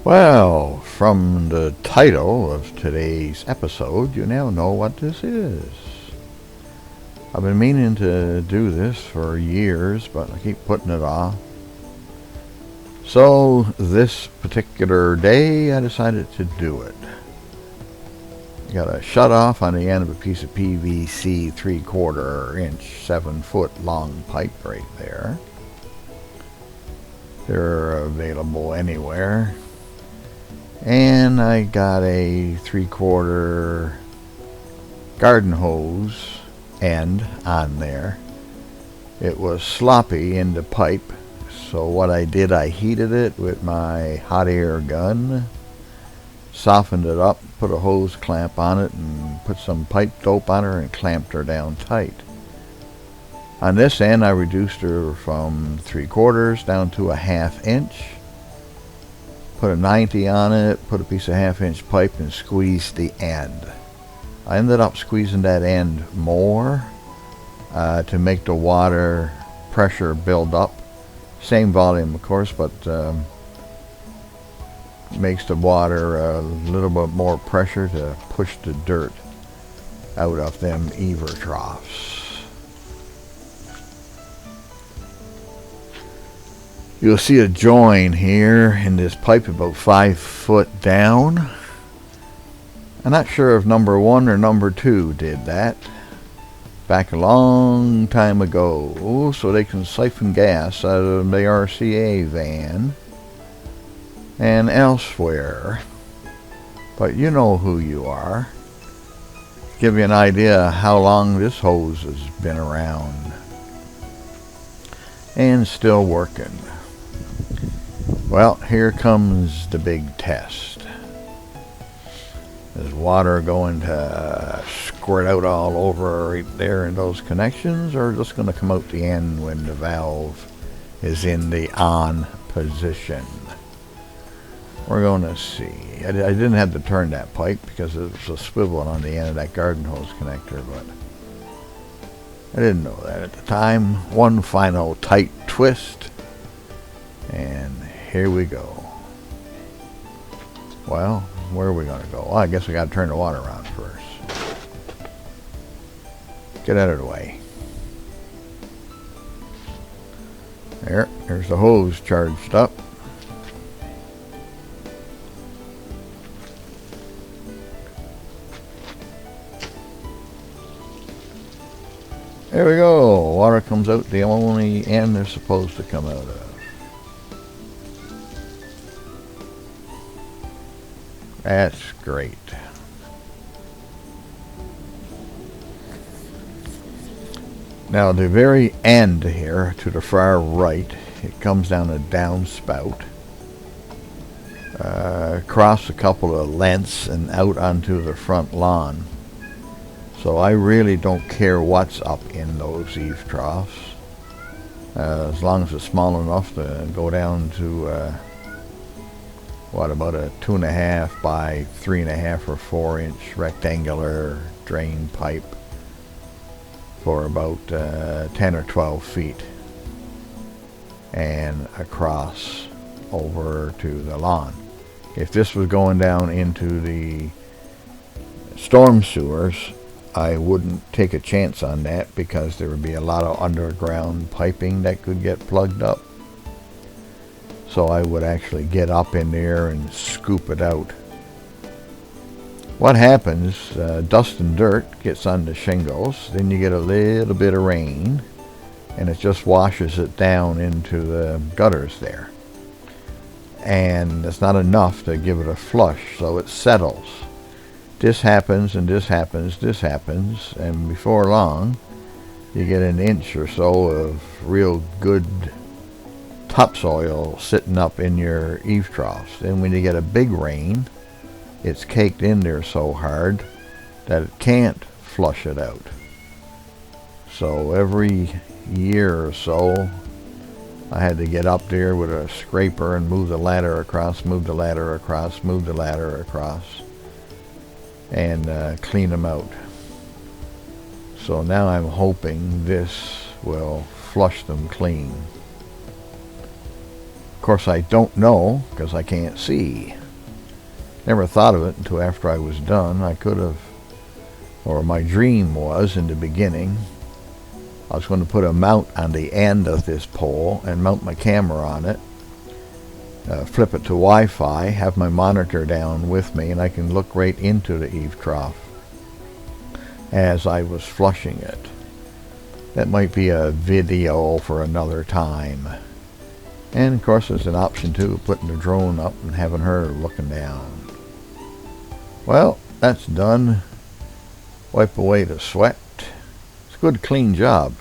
Well, from the title of today's episode, you now know what this is. I've been meaning to do this for years, but I keep putting it off. So this particular day, I decided to do it. I got a shut off on the end of a piece of PVC 3/4 inch, 7-foot long pipe right there. They're available anywhere. And I got a 3/4 garden hose end on there. It was sloppy in the pipe, so what I did, I heated it with my hot air gun, softened it up, put a hose clamp on it, and put some pipe dope on her and clamped her down tight. On this end, I reduced her from 3/4 down to a 1/2 inch. Put a 90 on it, put a piece of 1/2 inch pipe, and squeezed the end. I ended up squeezing that end more to make the water pressure build up. Same volume, of course, but makes the water a little bit more pressure to push the dirt out of them Eavestroughs. You'll see a join here in this pipe about 5 foot down. I'm not sure if number 1 or number 2 did that back a long time ago, so they can siphon gas out of the RCA van and elsewhere. But you know who you are. Give you an idea how long this hose has been around and still working. Well, here comes the big test. Is water going to squirt out all over right there in those connections, or just going to come out the end when the valve is in the on position? We're going to see. I didn't have to turn that pipe because it was a swivel on the end of that garden hose connector, but I didn't know that at the time. One final tight twist, and here we go. Well, where are we going to go? Well, I guess we got to turn the water on first. Get out of the way. There's the hose charged up. There we go. Water comes out the only end they're supposed to come out of. That's great. Now the very end here to the far right, it comes down a downspout, across a couple of lengths and out onto the front lawn. So I really don't care what's up in those Eavestroughs, as long as it's small enough to go down to about a 2.5 by 3.5 or 4-inch rectangular drain pipe for about 10 or 12 feet and across over to the lawn. If this was going down into the storm sewers, I wouldn't take a chance on that because there would be a lot of underground piping that could get plugged up. So I would actually get up in there and scoop it out. What happens, dust and dirt gets on the shingles, then you get a little bit of rain, and it just washes it down into the gutters there. And it's not enough to give it a flush, so it settles. This happens, and this happens, this happens, and before long, you get an inch or so of real good topsoil sitting up in your Eavestroughs. Then when you get a big rain, it's caked in there so hard that it can't flush it out. So every year or so, I had to get up there with a scraper and move the ladder across, move the ladder across, move the ladder across, and clean them out. So now I'm hoping this will flush them clean. Of course, I don't know because I can't see. Never thought of it until after I was done. I could have, or my dream was in the beginning, I was going to put a mount on the end of this pole and mount my camera on it, flip it to Wi-Fi, have my monitor down with me, and I can look right into the eave trough as I was flushing it. That might be a video for another time. And of course there's an option too, of putting the drone up and having her looking down. Well, that's done. Wipe away the sweat. It's a good clean job.